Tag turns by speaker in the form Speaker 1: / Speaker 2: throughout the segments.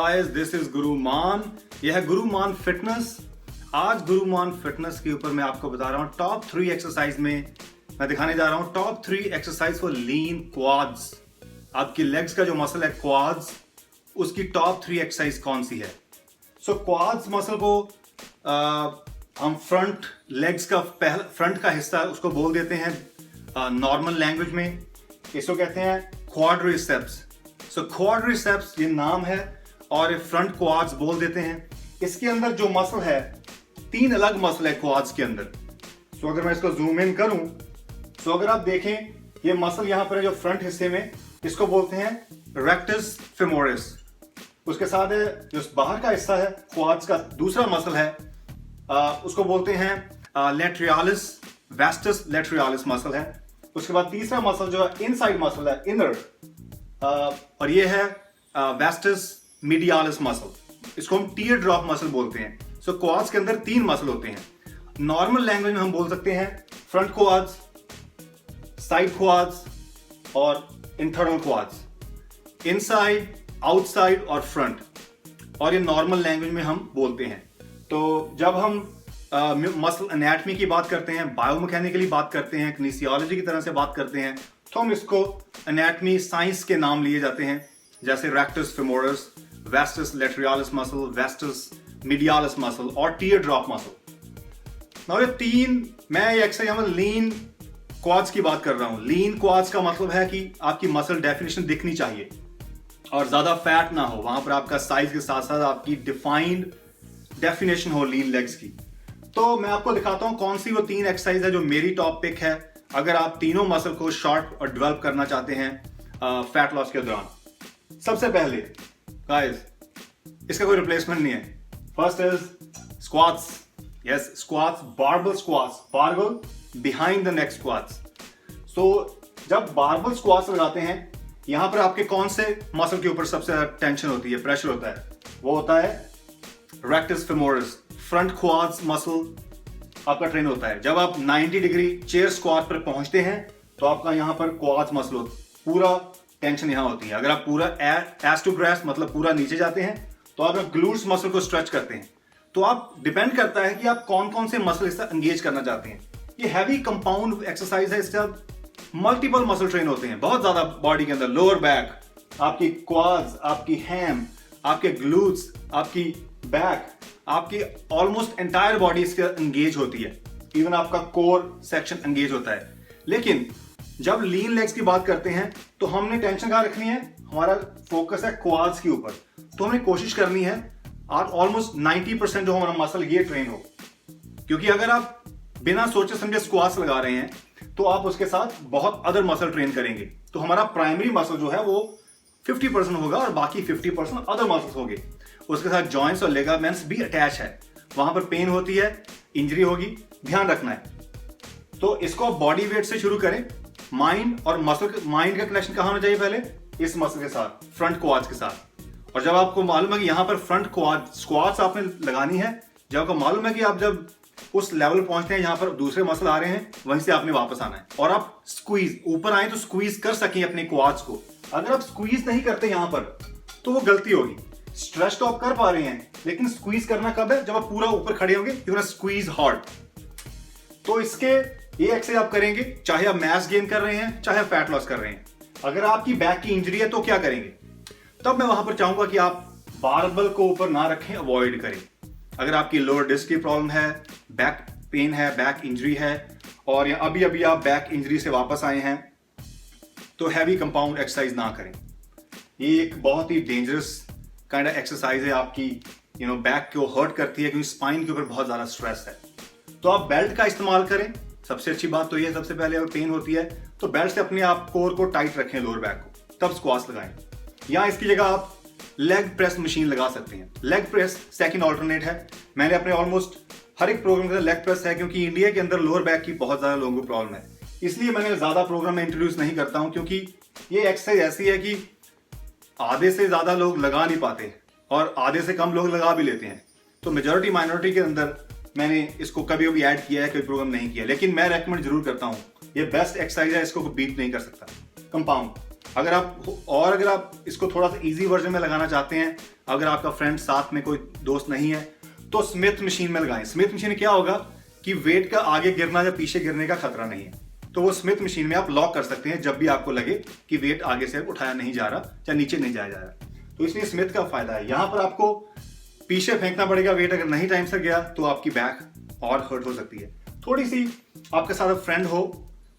Speaker 1: Guys, this is Guru मान। यह है गुरु मान फिटनेस। आज गुरु मान फिटनेस के ऊपर मैं आपको बता रहा हूँ टॉप 3 एक्सरसाइज में मैं दिखाने जा रहा हूँ top 3 exercise for lean quads. आपकी लेग्स का जो मसल है क्वाड्स, उसकी टॉप 3 एक्सरसाइज कौन सी है। सो क्वाड्स मसल को हम फ्रंट लेग्स का फ्रंट का हिस्सा उसको बोल देते हैं नॉर्मल लैंग्वेज में, इसको कहते हैं क्वाड्रिसेप्स। सो क्वाड्रिसेप्स ये नाम है और फ्रंट क्वाड्स बोल देते हैं। इसके अंदर जो मसल है 3 अलग मसल है क्वाड्स के अंदर। सो अगर मैं इसको जूम इन करूं तो अगर आप देखें ये मसल यहां पर है जो फ्रंट हिस्से में, इसको बोलते हैं रेक्टस फेमोरिस। उसके साथ है जो बाहर का हिस्सा है क्वाड्स का दूसरा मसल है उसको बोलते हैं लेट्रियालिस, वेस्टस लेट्रियालिस मसल है। उसके बाद तीसरा मसल जो है इनसाइड मसल है इनर, और ये है वेस्टस मीडियालिस मसल। इसको हम टीयर ड्रॉप मसल बोलते हैं। सो क्वाड्स के अंदर 3 मसल होते हैं। नॉर्मल लैंग्वेज में हम बोल सकते हैं फ्रंट क्वाड्स, साइड क्वाड्स और इंटरनल क्वाड्स, इनसाइड, आउटसाइड और फ्रंट, और ये नॉर्मल लैंग्वेज में हम बोलते हैं। तो जब हम मसल एनाटमी की बात करते हैं, बायोमैकेनिकली बात करते हैं, किनेसियोलॉजी की तरह से बात करते हैं, तो हम इसको एनाटमी साइंस के नाम लिए जाते हैं, जैसे rectus femoris, vastus lateralis muscle, vastus medialis muscle और टीयर ड्रॉप मसल। और ये 3 मैं ये एक्सरसाइज लीन क्वाड्स की बात कर रहा हूं। लीन क्वाड्स का मतलब है कि आपकी मसल डेफिनेशन दिखनी चाहिए और ज्यादा फैट ना हो, वहां पर आपका साइज के साथ साथ आपकी डिफाइंड डेफिनेशन हो लीन लेग्स की। तो मैं आपको दिखाता हूं कौन सी वो 3 एक्सरसाइज है जो मेरी टॉप पिक है अगर आप तीनों मसल को शॉर्ट और डेवलप करना चाहते हैं फैट लॉस के दौरान। सबसे पहले गाइस, इसका कोई रिप्लेसमेंट नहीं है। First is squats. Yes, squats, barbell squats, barbell behind the neck squats. So जब बारबल स्क्वाट्स लगाते हैं, यहां पर आपके कौन से मसल के ऊपर सबसे ज्यादा टेंशन होती है, प्रेशर होता है? वो होता है rectus femoris, front quads muscle आपका ट्रेन होता है। जब आप 90 डिग्री चेयर स्क्वाट पर पहुंचते हैं तो आपका यहां पर क्वाड्स मसल पूरा टेंशन यहां होती है। अगर आप पूरा एस टू ग्रेस मतलब पूरा नीचे जाते हैं तो आप ग्लूट्स मसल को स्ट्रेच करते हैं। तो आप डिपेंड करता है कि आप कौन कौन से मसल इससे एंगेज करना चाहते हैं। ये हैवी कंपाउंड एक्सरसाइज है, इससे मल्टीपल मसल ट्रेन होते हैं बहुत ज्यादा बॉडी के अंदर। लोअर बैक, आपकी क्वाड्स, आपकी हैम, आपके ग्लूट्स, आपकी बैक, आपकी ऑलमोस्ट एंटायर बॉडी इसके एंगेज होती है। इवन आपका कोर सेक्शन एंगेज होता है। लेकिन जब लीन लेग्स की बात करते हैं तो हमने टेंशन कहाँ रखनी है? हमारा फोकस है क्वाड्स के ऊपर। तो हमें कोशिश करनी है आप ऑलमोस्ट 90% जो हमारा मसल ये ट्रेन हो, क्योंकि अगर आप बिना सोचे समझे स्क्वाट्स लगा रहे हैं तो आप उसके साथ बहुत अदर मसल ट्रेन करेंगे। तो हमारा प्राइमरी मसल जो है वो 50% होगा और बाकी 50% अदर मसल्स होंगे। उसके साथ जॉइंट्स और लिगामेंट्स भी अटैच है, वहां पर पेन होती है, इंजरी होगी, ध्यान रखना है। तो इसको आप बॉडी वेट से शुरू करें। माइंड और मसल, माइंड का कनेक्शन कहां होना चाहिए? पहले इस मसल के साथ, फ्रंट क्वाड्स के साथ। और जब आपको मालूम है कि यहां पर फ्रंट स्क्वाट्स आपने लगानी है, जब आपको मालूम है कि आप जब उस लेवल पहुंचते हैं, यहां पर दूसरे मसल आ रहे हैं, वहीं से आपने वापस आना है और आप स्क्वीज ऊपर आए तो स्क्वीज कर सकें अपने क्वाड्स को। अगर आप स्क्वीज नहीं करते यहां पर तो वो गलती होगी। स्ट्रेच तो आप कर पा रहे हैं, लेकिन स्क्वीज करना कब है? जब आप पूरा ऊपर खड़े होंगे, यू गोना स्क्वीज हार्ड। तो इसके ये एक्सरसाइज आप करेंगे चाहे आप मैस गेन कर रहे हैं, चाहे फैट लॉस कर रहे हैं। अगर आपकी बैक की इंजरी है तो क्या करेंगे? तब मैं वहां पर चाहूंगा कि आप बारबल को ऊपर ना रखें, अवॉइड करें। अगर आपकी लोअर डिस्क की प्रॉब्लम है, बैक पेन है, बैक इंजरी है, और अभी अभी आप बैक इंजरी से वापस आए हैं, तो हैवी कंपाउंड एक्सरसाइज ना करें। ये एक बहुत ही डेंजरस काइंड ऑफ एक्सरसाइज है, आपकी बैक को हर्ट करती है, क्योंकि स्पाइन के ऊपर बहुत ज्यादा स्ट्रेस है। तो आप बेल्ट का इस्तेमाल करें। सबसे अच्छी बात तो ये, सबसे पहले अगर पेन होती है तो बेल्ट से अपने आप कोर को टाइट रखें, लोअर बैक को, तब स्क्वाट्स लगाएं। या इसकी जगह आप लेग प्रेस मशीन लगा सकते हैं। लेग प्रेस सेकंड ऑल्टरनेट है। मैंने अपने ऑलमोस्ट हर एक प्रोग्राम के अंदर लेग प्रेस है, क्योंकि इंडिया के अंदर लोअर बैक की बहुत ज्यादा लोगों को प्रॉब्लम है। इसलिए मैंने ज्यादा प्रोग्राम में इंट्रोड्यूस नहीं करता हूं, क्योंकि ये एक्सरसाइज ऐसी है कि आधे से ज्यादा लोग लगा नहीं पाते और आधे से कम लोग लगा भी लेते हैं। तो मेजॉरिटी माइनॉरिटी के अंदर मैंने इसको कभी भी ऐड किया है, कोई प्रोग्राम नहीं किया, लेकिन मैं रेकमेंड जरूर करता हूं। ये बेस्ट एक्सरसाइज है, इसको बीट नहीं कर सकता। कंपाउंड अगर आप इसको थोड़ा सा इजी वर्जन में लगाना चाहते हैं, अगर आपका फ्रेंड साथ में कोई दोस्त नहीं है, तो स्मिथ मशीन में लगाएं। स्मिथ मशीन में क्या होगा कि वेट का आगे गिरना या पीछे गिरने का खतरा नहीं है, तो वो स्मिथ मशीन में आप लॉक कर सकते हैं जब भी आपको लगे कि वेट आगे से उठाया नहीं जा रहा या नीचे नहीं जाया जा रहा। तो इसलिए स्मिथ का फायदा है। यहां पर आपको पीछे फेंकना पड़ेगा वेट, अगर नहीं टाइम से गया तो आपकी बैक और हर्ट हो सकती है। थोड़ी सी आपके साथ फ्रेंड हो,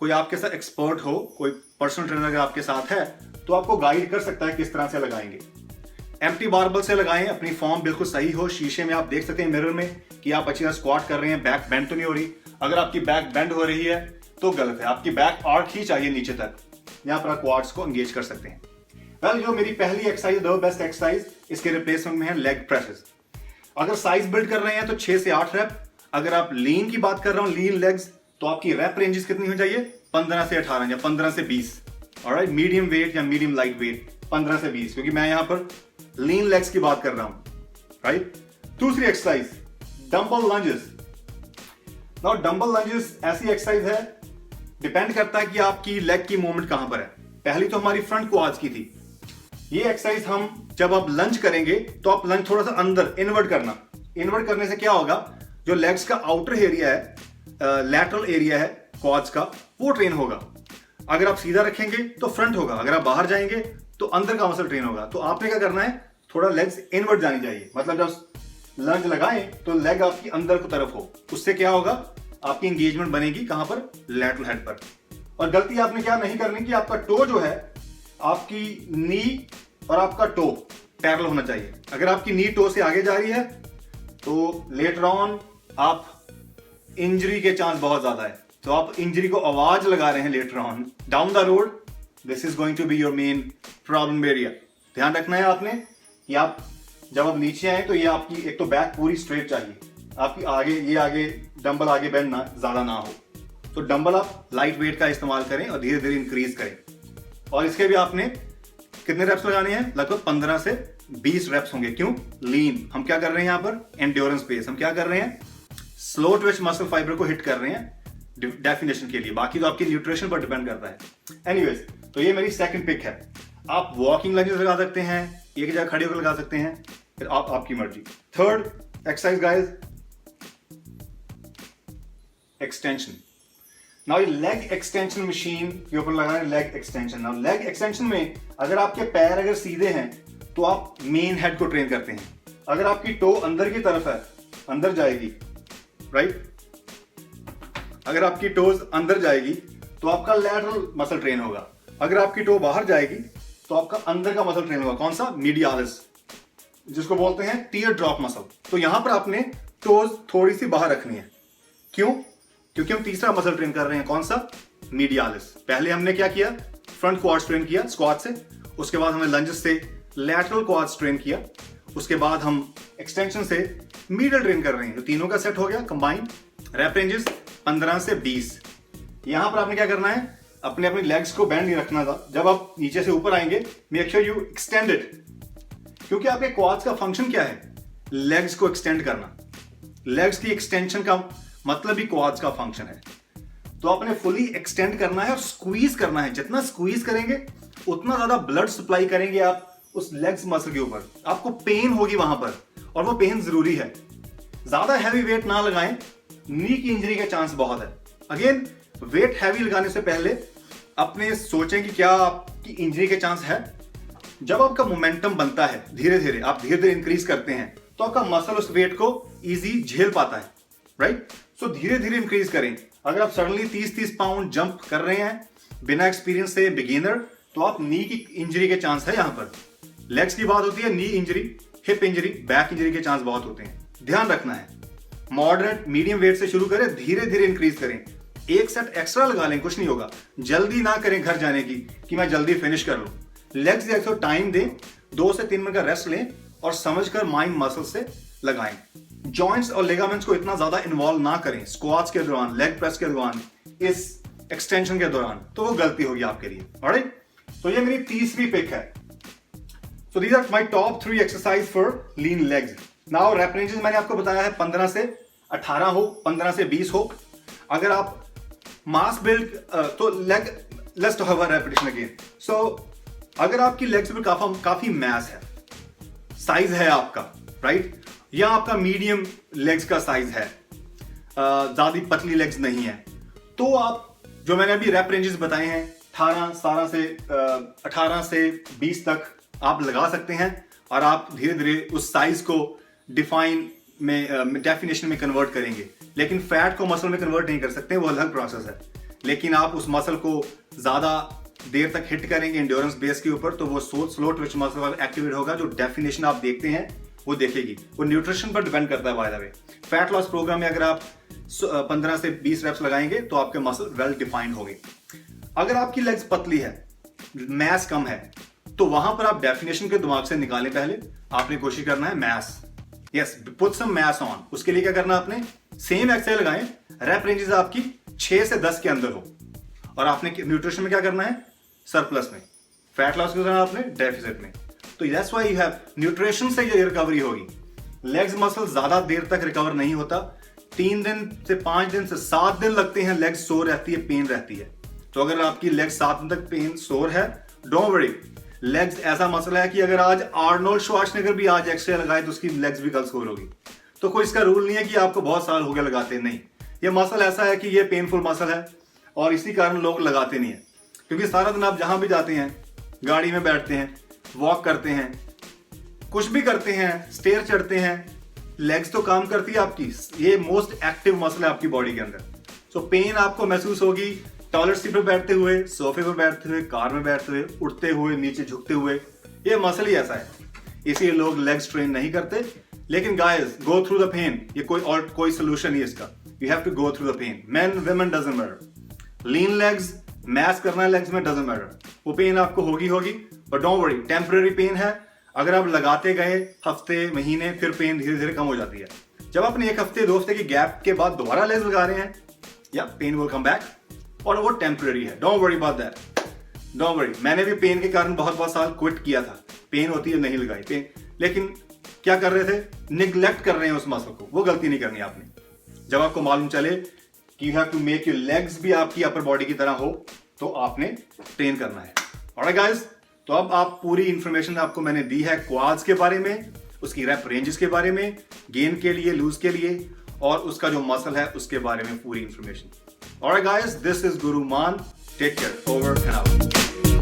Speaker 1: कोई आपके साथ एक्सपर्ट हो, कोई पर्सनल ट्रेनर अगर आपके साथ है तो आपको गाइड कर सकता है किस तरह से लगाएंगे। एम्प्टी बारबल से लगाएं, अपनी फॉर्म बिल्कुल सही हो, शीशे में आप देख सकते हैं मिरर में कि आप अच्छी तरह स्क्वाट कर रहे हैं, बैक बेंड तो नहीं हो रही। अगर आपकी बैक बेंड हो रही है तो गलत है, आपकी बैक आर्क ही चाहिए नीचे तक। यहां पर आप क्वाड्स को एंगेज कर सकते हैं। वेल, जो मेरी पहली एक्सरसाइज, द बेस्ट एक्सरसाइज, इसके रिप्लेसमेंट में है लेग प्रेसेस। अगर साइज बिल्ड कर रहे हैं तो 6 से 8 रैप। अगर आप लीन की बात कर रहा हूं, लीन लेग्स, तो आपकी रैप रेंजेस कितनी हो चाहिए? 15 से 18 या 15 से 20। ऑलराइट, मीडियम वेट या मीडियम लाइट वेट 15 से 20, क्योंकि मैं यहां पर लीन लेग्स की बात कर रहा हूं। राइट। दूसरी exercise, dumbbell lunges. Now dumbbell lunges ऐसी एक्सरसाइज है, डिपेंड करता है कि आपकी लेग की मूवमेंट कहां पर है। पहली तो हमारी फ्रंट क्वाड्स की थी। ये एक्सरसाइज हम जब आप लंज करेंगे तो आप लंज थोड़ा सा अंदर इनवर्ट करना। इनवर्ट करने से क्या होगा, जो लेग्स का आउटर एरिया है, लैटरल एरिया है क्वाड्स का, वो ट्रेन होगा। अगर आप सीधा रखेंगे तो फ्रंट होगा, अगर आप बाहर जाएंगे तो अंदर का मसल ट्रेन होगा। तो आपने क्या करना है, थोड़ा लेग्स इनवर्ट जानी चाहिए, मतलब जब लंज लगाएं तो लेग आपकी अंदर की तरफ हो। उससे क्या होगा, आपकी इंगेजमेंट बनेगी कहां पर? लैटरल हेड पर। और गलती आपने क्या नहीं करनी कि आपका टो जो है, आपकी नी और आपका टो पैरेलल होना चाहिए। अगर आपकी नी टो से आगे जा रही है तो लेटर ऑन आप इंजरी के चांस बहुत ज्यादा है, तो आप इंजरी को आवाज लगा रहे हैं later on down the road. This is going to be your main problem area. ध्यान रखना है आपने कि आप जब आप नीचे आए तो ये आपकी एक तो बैक पूरी स्ट्रेट चाहिए, आपकी आगे डंबल आगे बेंड ना ज्यादा ना हो। तो डंबल आप लाइट वेट का इस्तेमाल करें और धीरे धीरे इंक्रीज करें। और इसके भी आपने कितने रेप्स लगाने हैं? लगभग 15 से 20 रेप्स होंगे। क्यों? लीन। हम क्या कर रहे हैं यहाँ पर? Endurance pace. हम क्या कर रहे हैं? स्लो ट्विच मसल फाइबर को हिट कर रहे हैं डेफिनेशन के लिए। बाकी तो आपकी न्यूट्रिशन पर डिपेंड करता है। एनीवेज, तो ये मेरी सेकंड पिक है। आप वॉकिंग लंजेस लगा सकते हैं, एक जगह खड़े होकर लगा सकते हैं, फिर आपकी मर्जी। Third exercise guys, extension. Now ये लेग एक्सटेंशन मशीन के ऊपर लगाना है leg extension. Now leg extension में अगर आपके पैर अगर सीधे हैं तो आप मेन हेड को ट्रेन करते हैं। अगर आपकी टो अंदर की तरफ है, अंदर जाएगी, राइट, अगर आपकी टोज अंदर जाएगी तो आपका लैटरल मसल ट्रेन होगा। अगर आपकी टो बाहर जाएगी तो आपका अंदर का मसल ट्रेन होगा। कौन सा? मीडियालिस, जिसको बोलते हैं टीयर ड्रॉप मसल। तो यहां पर आपने टोज थोड़ी सी बाहर रखनी है। क्यों? क्योंकि हम तीसरा मसल ट्रेन कर रहे हैं। कौन सा? मीडियालिस। पहले हमने क्या किया? फ्रंट क्वाड्स ट्रेन किया स्क्वाट से, उसके बाद हमने लंजेस से लैटरल क्वाड्स ट्रेन किया, उसके बाद हम एक्सटेंशन से मीडियल ट्रेन कर रहे हैं। तो तीनों का सेट हो गया कंबाइन। रैप रेंजेस 15 से 20। यहां पर आपने क्या करना है, अपने अपनी लेग्स को बेंड नहीं रखना था। जब आप नीचे से ऊपर आएंगे, make sure you extend it, क्योंकि आपके क्वाड्स का फंक्शन क्या है? लेग्स को एक्सटेंड करना। लेग्स की एक्सटेंशन का मतलब ही क्वाड्स का फंक्शन है। तो आपने फुली एक्सटेंड करना है और स्क्वीज करना है। जितना स्क्वीज करेंगे उतना ज्यादा ब्लड सप्लाई करेंगे आप उस लेग्स मसल के ऊपर। आपको पेन होगी वहां पर, और वो पेन जरूरी है। ज्यादा हैवी वेट ना लगाएं, नी की इंजरी के चांस बहुत है। अगेन, वेट हैवी लगाने से पहले अपने सोचें कि क्या आपकी इंजरी के चांस है। जब आपका मोमेंटम बनता है, धीरे धीरे आप धीरे धीरे इंक्रीज करते हैं, तो आपका मसल उस वेट को इजी झेल पाता है, राइट। सो धीरे धीरे इंक्रीज करें। अगर आप सडनली 30-30 पाउंड जंप कर रहे हैं बिना एक्सपीरियंस से, बिगिनर, तो आप नी की इंजरी के चांस है। यहां पर लेग्स की बात होती है, knee injury, hip injury, back injury के चांस बहुत होते हैं। ध्यान रखना है। मॉडरेट मीडियम वेट से शुरू करें, धीरे धीरे इंक्रीज करें। एक सेट एक्स्ट्रा लगा लें, कुछ नहीं होगा। जल्दी ना करें घर जाने की कि मैं जल्दी फिनिश कर लूं। लेग्स एक्सो टाइम दें, 2 से 3 मिनट का रेस्ट लें और समझकर माइंड मसल से लगाएं। जॉइंट्स और लिगामेंट्स को इतना ज्यादा इन्वॉल्व ना करें स्क्वाट्स के दौरान, लेग प्रेस के दौरान, इस एक्सटेंशन के दौरान, तो वो गलती होगी आपके लिए। ऑलराइट, तो ये मेरी तीसरी पिक है। So these are my top 3 exercise for lean legs. Now rep ranges मैंने आपको बताया है 15 से 18 हो, 15 से 20 हो। अगर आप मास बिल्ड तो leg, let's talk about repetition again. So अगर आपकी लेग्स में काफी मैस है, साइज है आपका, राइट, या आपका मीडियम लेग्स का साइज है, ज्यादा पतली लेग्स नहीं है, तो आप जो मैंने अभी रैप रेंजेस बताए हैं 18 से 20 तक आप लगा सकते हैं और आप धीरे धीरे उस साइज को डेफिनेशन में कन्वर्ट करेंगे। लेकिन फैट को मसल में कन्वर्ट नहीं कर सकते, वो अलग प्रोसेस है। लेकिन आप उस मसल को ज्यादा देर तक हिट करेंगे एंड्योरेंस बेस के ऊपर, तो वो स्लो ट्विच मसल एक्टिवेट होगा। जो डेफिनेशन आप देखते हैं वो देखेगी। वो न्यूट्रिशन पर डिपेंड करता है by the way. Fat loss programme में अगर आप 15 से 20 रेप्स लगाएंगे तो आपके मसल वेल डिफाइंड होंगे। अगर आपकी लेग्स पतली है, मैस कम है, तो वहां पर आप डेफिनेशन के दिमाग से निकालें। पहले आपने कोशिश करना है mass, yes, put some mass on. उसके लिए क्या करना है, आपने सेम एक्सरसाइज लगाएं, रैप रेंजेस आपकी 6 से 10 के अंदर हो, और आपने न्यूट्रिशन में क्या करना है, सरप्लस में। फैट लॉस में करना आपने डेफिसिट में। तो that's why you have nutrition से ये रिकवरी होगी। लेग्स मसल ज्यादा देर तक रिकवर नहीं होता। 3 दिन से 5 दिन से 7 दिन लगते हैं, लेग्स सोर रहती है, पेन रहती है। तो अगर आपकी लेग्स 7 दिन तक पेन सोर है, डोंट वरी। लेग्स ऐसा मसला है कि अगर आज आर्नोल्ड श्वार्ज़नेगर भी आज एक्सरे लगाए तो उसकी लेग्स भी कल सोर होगी। तो कोई इसका रूल नहीं है कि आपको बहुत साल हो गए लगाते, नहीं। ये मसल ऐसा है कि ये पेनफुल मसल है और इसी कारण लोग लगाते नहीं है। क्योंकि सारा दिन आप जहां भी जाते हैं, गाड़ी में बैठते हैं, वॉक करते हैं, कुछ भी करते हैं, स्टेयर चढ़ते हैं, लेग्स तो काम करती है आपकी। ये मोस्ट एक्टिव मसल है आपकी बॉडी के अंदर। सो पेन आपको महसूस होगी टॉयलेट सीट पर बैठते हुए, सोफे पर बैठते हुए, कार में बैठते हुए, उठते हुए, नीचे झुकते हुए। ये मसल ही ऐसा है, इसलिए लोग लेग्स ट्रेन नहीं करते। लेकिन guys, go through the pain. ये कोई सोल्यूशन नहीं है इसका। You have to go through the pain. Men women doesn't matter. Lean legs, mass करना है लेग्स में, डजंट मैटर। वो पेन आपको होगी, but don't worry, temporary pain है। अगर आप लगाते गए हफ्ते, महीने, फिर पेन धीरे धीरे कम हो जाती है। जब आपने 1 हफ्ते 2 हफ्ते की गैप के बाद दोबारा लेग्स लगा रहे हैं, या पेन विल कम बैक, और वो टेम्पररी है। Don't worry about that, don't worry. मैंने भी पेन के कारण बहुत साल क्विट किया था। पेन होती है, नहीं लगाई पेन, लेकिन क्या कर रहे थे, निग्लेक्ट कर रहे हैं उस मसल को। वो गलती नहीं करनी आपने। जब आपको मालूम चले कि you have to make your legs भी आपकी अपर बॉडी की तरह हो, तो आपने ट्रेन करना है। ऑलराइट गाइस, तो अब आप पूरी इंफॉर्मेशन आपको मैंने दी है क्वाड्स के बारे में, उसकी रैप रेंजेस के बारे में, गेन के लिए, लूज के लिए, और उसका जो मसल है उसके बारे में पूरी information. Alright guys, this is Guru Maan. Take care, over and out,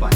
Speaker 1: bye.